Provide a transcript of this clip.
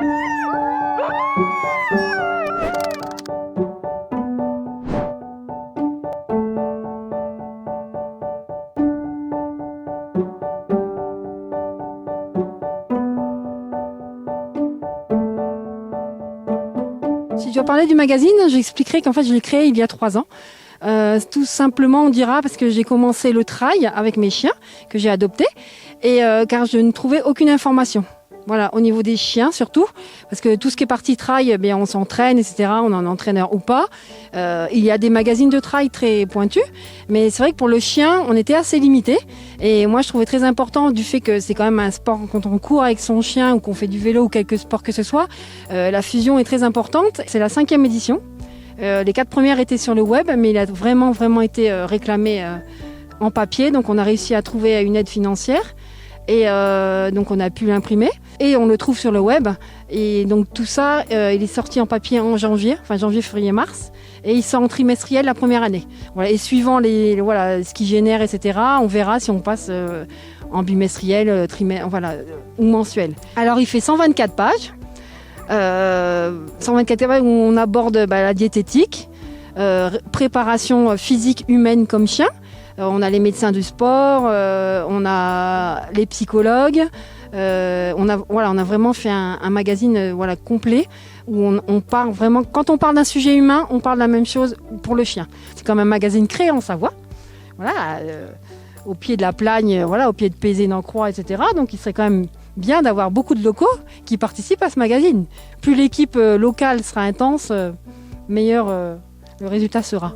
Si je dois parler du magazine, j'expliquerai qu'en fait je l'ai créé il y a 3 ans. Tout simplement, on dira parce que j'ai commencé le trail avec mes chiens que j'ai adoptés et car je ne trouvais aucune information. Voilà, au niveau des chiens surtout, parce que tout ce qui est partie trail, bien, on s'entraîne, etc. On a un entraîneur ou pas. Il y a des magazines de trail très pointus, mais c'est vrai que pour le chien, on était assez limité. Et moi, je trouvais très important du fait que c'est quand même un sport quand on court avec son chien ou qu'on fait du vélo ou quelque sport que ce soit. La fusion est très importante. C'est la 5e édition. Les 4 premières étaient sur le web, mais il a vraiment été réclamé en papier. Donc, on a réussi à trouver une aide financière. Et donc on a pu l'imprimer et on le trouve sur le web et donc tout ça il est sorti en papier en janvier, février, mars et il sort en trimestriel la première année. Voilà, et suivant ce qui génère, etc., on verra si on passe en bimestriel, ou mensuel. Alors il fait 124 pages, 124 pages où on aborde la diététique, préparation physique humaine comme chien. On a les médecins du sport, on a les psychologues, on a vraiment fait un magazine complet où on parle vraiment, quand on parle d'un sujet humain, on parle de la même chose pour le chien. C'est comme un magazine créé en Savoie, au pied de la Plagne, au pied de Pézé-Nancroix, etc. Donc il serait quand même bien d'avoir beaucoup de locaux qui participent à ce magazine. Plus l'équipe locale sera intense, meilleur le résultat sera.